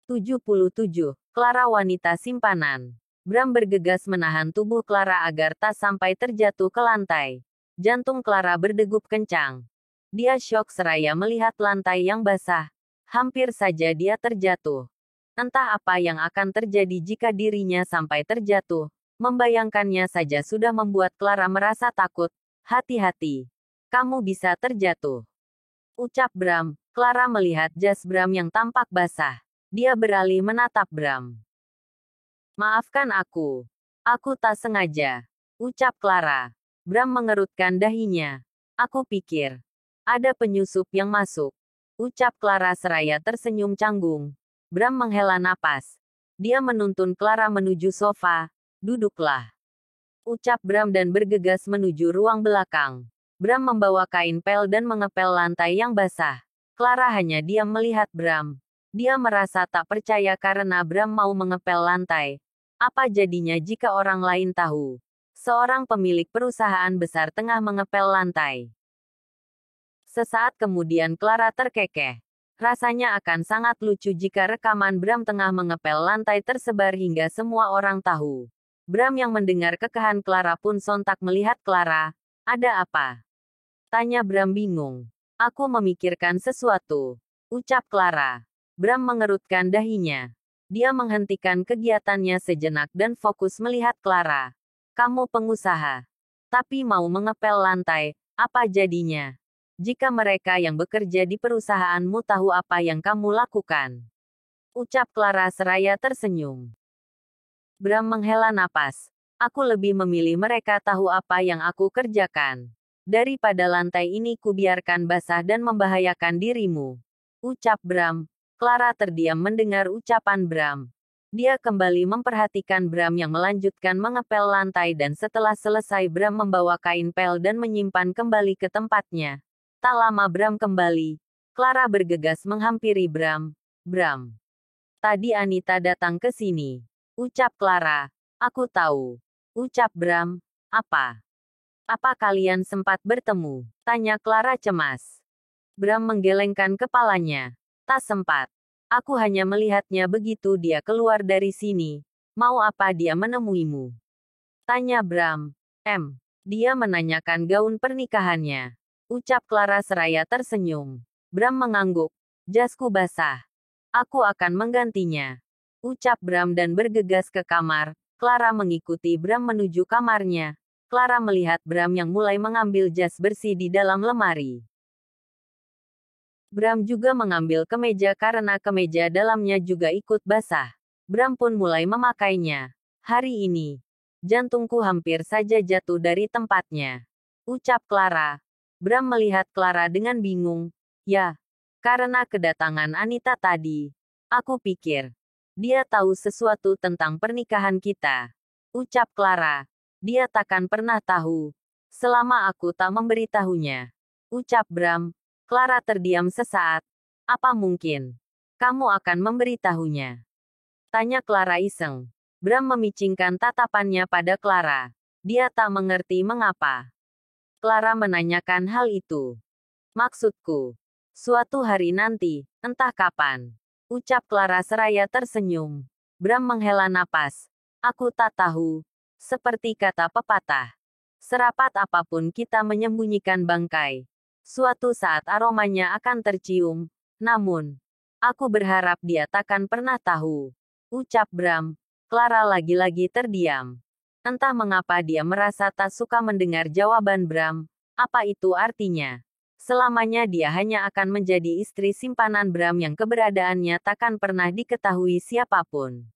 77. Clara wanita simpanan. Bram bergegas menahan tubuh Clara agar tak sampai terjatuh ke lantai. Jantung Clara berdegup kencang. Dia syok seraya melihat lantai yang basah. Hampir saja dia terjatuh. Entah apa yang akan terjadi jika dirinya sampai terjatuh. Membayangkannya saja sudah membuat Clara merasa takut. Hati-hati. Kamu bisa terjatuh. Ucap Bram. Clara melihat jas Bram yang tampak basah. Dia beralih menatap Bram. Maafkan aku. Aku tak sengaja. Ucap Clara. Bram mengerutkan dahinya. Aku pikir. Ada penyusup yang masuk. Ucap Clara seraya tersenyum canggung. Bram menghela napas. Dia menuntun Clara menuju sofa. Duduklah. Ucap Bram dan bergegas menuju ruang belakang. Bram membawa kain pel dan mengepel lantai yang basah. Clara hanya diam melihat Bram. Dia merasa tak percaya karena Bram mau mengepel lantai. Apa jadinya jika orang lain tahu? Seorang pemilik perusahaan besar tengah mengepel lantai. Sesaat kemudian Clara terkekeh. Rasanya akan sangat lucu jika rekaman Bram tengah mengepel lantai tersebar hingga semua orang tahu. Bram yang mendengar kekehan Clara pun sontak melihat Clara. Ada apa? Tanya Bram bingung. Aku memikirkan sesuatu. Ucap Clara. Bram mengerutkan dahinya. Dia menghentikan kegiatannya sejenak dan fokus melihat Clara. Kamu pengusaha. Tapi mau mengepel lantai, apa jadinya? Jika mereka yang bekerja di perusahaanmu tahu apa yang kamu lakukan. Ucap Clara seraya tersenyum. Bram menghela napas. Aku lebih memilih mereka tahu apa yang aku kerjakan. Daripada lantai ini kubiarkan basah dan membahayakan dirimu. Ucap Bram. Clara terdiam mendengar ucapan Bram. Dia kembali memperhatikan Bram yang melanjutkan mengepel lantai dan setelah selesai Bram membawa kain pel dan menyimpan kembali ke tempatnya. Tak lama Bram kembali. Clara bergegas menghampiri Bram. Bram. Tadi Anita datang ke sini. Ucap Clara. Aku tahu. Ucap Bram. Apa? Apa kalian sempat bertemu? Tanya Clara cemas. Bram menggelengkan kepalanya. Tak sempat. Aku hanya melihatnya begitu dia keluar dari sini. Mau apa dia menemuimu? Tanya Bram. Dia menanyakan gaun pernikahannya. Ucap Clara seraya tersenyum. Bram mengangguk. Jasku basah. Aku akan menggantinya. Ucap Bram dan bergegas ke kamar. Clara mengikuti Bram menuju kamarnya. Clara melihat Bram yang mulai mengambil jas bersih di dalam lemari. Bram juga mengambil kemeja karena kemeja dalamnya juga ikut basah. Bram pun mulai memakainya. Hari ini, jantungku hampir saja jatuh dari tempatnya. Ucap Clara. Bram melihat Clara dengan bingung. Ya, karena kedatangan Anita tadi. Aku pikir, dia tahu sesuatu tentang pernikahan kita. Ucap Clara. Dia takkan pernah tahu. Selama aku tak memberitahunya. Ucap Bram. Clara terdiam sesaat. Apa mungkin? Kamu akan memberitahunya? Tanya Clara iseng. Bram memicingkan tatapannya pada Clara. Dia tak mengerti mengapa. Clara menanyakan hal itu. Maksudku, suatu hari nanti, entah kapan. Ucap Clara seraya tersenyum. Bram menghela napas. Aku tak tahu. Seperti kata pepatah. Serapat apapun kita menyembunyikan bangkai. Suatu saat aromanya akan tercium. Namun, aku berharap dia takkan pernah tahu. Ucap Bram. Clara lagi-lagi terdiam. Entah mengapa dia merasa tak suka mendengar jawaban Bram. Apa itu artinya? Selamanya dia hanya akan menjadi istri simpanan Bram yang keberadaannya takkan pernah diketahui siapapun.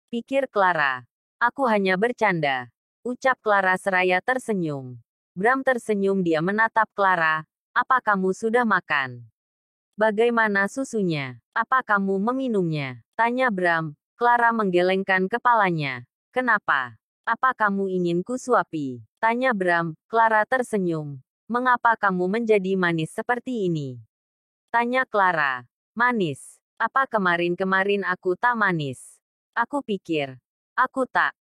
Pikir Clara. Aku hanya bercanda. Ucap Clara seraya tersenyum. Bram tersenyum dia menatap Clara. Apa kamu sudah makan? Bagaimana susunya? Apa kamu meminumnya? Tanya Bram. Clara menggelengkan kepalanya. Kenapa? Apa kamu ingin kusuapi? Tanya Bram. Clara tersenyum. Mengapa kamu menjadi manis seperti ini? Tanya Clara. Manis. Apa kemarin-kemarin aku tak manis? Aku pikir. Aku tak.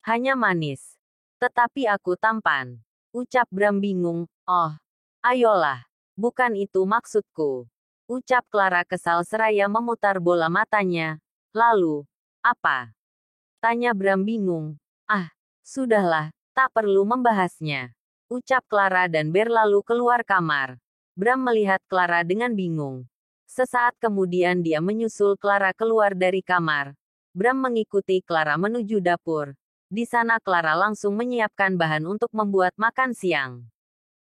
Hanya manis. Tetapi aku tampan. Ucap Bram bingung. Oh. Ayolah. Bukan itu maksudku. Ucap Clara kesal seraya memutar bola matanya. Lalu, apa? Tanya Bram bingung. Ah, sudahlah, tak perlu membahasnya. Ucap Clara dan Bear lalu keluar kamar. Bram melihat Clara dengan bingung. Sesaat kemudian dia menyusul Clara keluar dari kamar. Bram mengikuti Clara menuju dapur. Di sana Clara langsung menyiapkan bahan untuk membuat makan siang.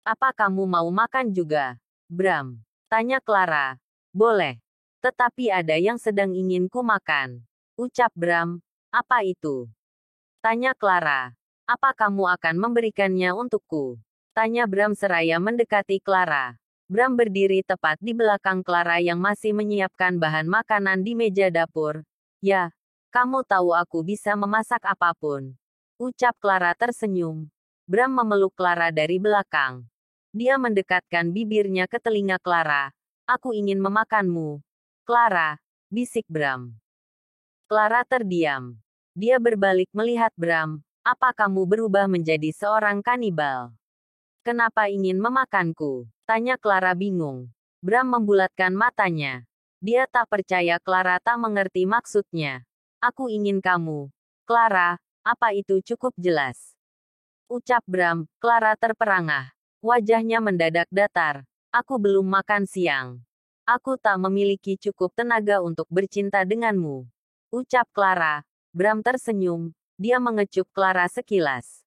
Apa kamu mau makan juga, Bram? Tanya Clara. Boleh. Tetapi ada yang sedang ingin ku makan. Ucap Bram. Apa itu? Tanya Clara. Apa kamu akan memberikannya untukku? Tanya Bram seraya mendekati Clara. Bram berdiri tepat di belakang Clara yang masih menyiapkan bahan makanan di meja dapur. Ya, kamu tahu aku bisa memasak apapun. Ucap Clara tersenyum. Bram memeluk Clara dari belakang. Dia mendekatkan bibirnya ke telinga Clara. Aku ingin memakanmu. Clara, bisik Bram. Clara terdiam. Dia berbalik melihat Bram. Apa kamu berubah menjadi seorang kanibal? Kenapa ingin memakanku? Tanya Clara bingung. Bram membulatkan matanya. Dia tak percaya Clara tak mengerti maksudnya. Aku ingin kamu. Clara, apa itu cukup jelas? Ucap Bram. Clara terperangah. Wajahnya mendadak datar. Aku belum makan siang. Aku tak memiliki cukup tenaga untuk bercinta denganmu. Ucap Clara. Bram tersenyum. Dia mengecup Clara sekilas.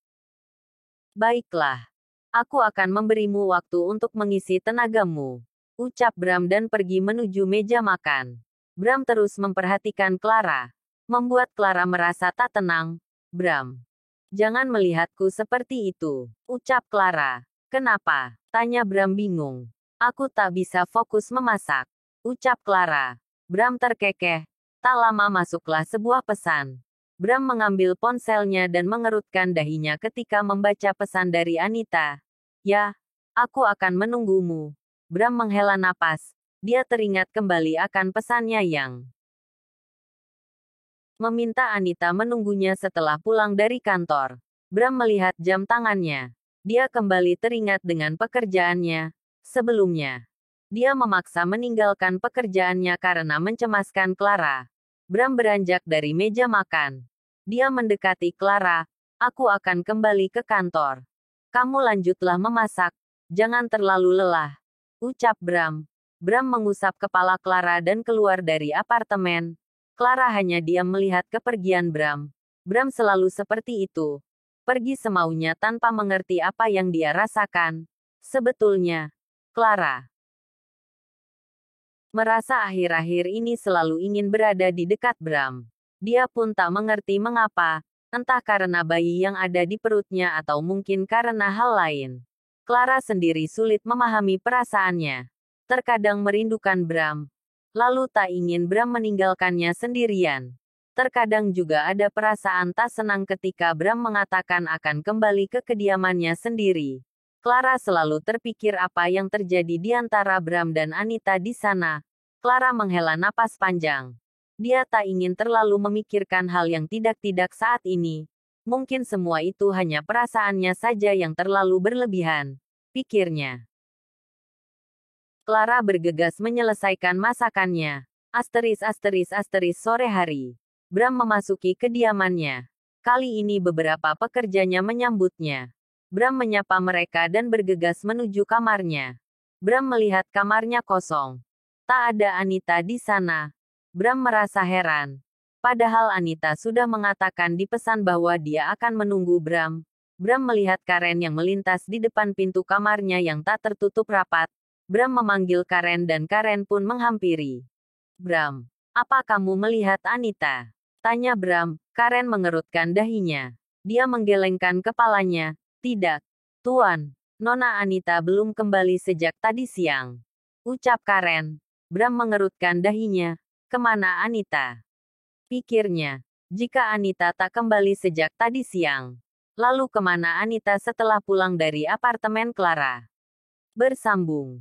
Baiklah. Aku akan memberimu waktu untuk mengisi tenagamu. Ucap Bram dan pergi menuju meja makan. Bram terus memperhatikan Clara. Membuat Clara merasa tak tenang. Bram. Jangan melihatku seperti itu. Ucap Clara. Kenapa? Tanya Bram bingung. Aku tak bisa fokus memasak. Ucap Clara. Bram terkekeh. Tak lama masuklah sebuah pesan. Bram mengambil ponselnya dan mengerutkan dahinya ketika membaca pesan dari Anita. Ya, aku akan menunggumu. Bram menghela napas. Dia teringat kembali akan pesannya yang meminta Anita menunggunya setelah pulang dari kantor. Bram melihat jam tangannya. Dia kembali teringat dengan pekerjaannya sebelumnya. Dia memaksa meninggalkan pekerjaannya karena mencemaskan Clara. Bram beranjak dari meja makan. Dia mendekati Clara. Aku akan kembali ke kantor. Kamu lanjutlah memasak. Jangan terlalu lelah. Ucap Bram. Bram mengusap kepala Clara dan keluar dari apartemen. Clara hanya diam melihat kepergian Bram. Bram selalu seperti itu. Pergi semaunya tanpa mengerti apa yang dia rasakan. Sebetulnya, Clara merasa akhir-akhir ini selalu ingin berada di dekat Bram. Dia pun tak mengerti mengapa, entah karena bayi yang ada di perutnya atau mungkin karena hal lain. Clara sendiri sulit memahami perasaannya. Terkadang merindukan Bram, lalu tak ingin Bram meninggalkannya sendirian. Terkadang juga ada perasaan tak senang ketika Bram mengatakan akan kembali ke kediamannya sendiri. Clara selalu terpikir apa yang terjadi di antara Bram dan Anita di sana. Clara menghela napas panjang. Dia tak ingin terlalu memikirkan hal yang tidak-tidak saat ini. Mungkin semua itu hanya perasaannya saja yang terlalu berlebihan, pikirnya. Clara bergegas menyelesaikan masakannya. Sore hari. Bram memasuki kediamannya. Kali ini beberapa pekerjanya menyambutnya. Bram menyapa mereka dan bergegas menuju kamarnya. Bram melihat kamarnya kosong. Tak ada Anita di sana. Bram merasa heran. Padahal Anita sudah mengatakan di pesan bahwa dia akan menunggu Bram. Bram melihat Karen yang melintas di depan pintu kamarnya yang tak tertutup rapat. Bram memanggil Karen dan Karen pun menghampiri. Bram, apa kamu melihat Anita? Tanya Bram. Karen mengerutkan dahinya. Dia menggelengkan kepalanya. Tidak, Tuan. Nona Anita belum kembali sejak tadi siang. Ucap Karen. Bram mengerutkan dahinya. Kemana Anita? Pikirnya. Jika Anita tak kembali sejak tadi siang. Lalu kemana Anita setelah pulang dari apartemen Clara? Bersambung.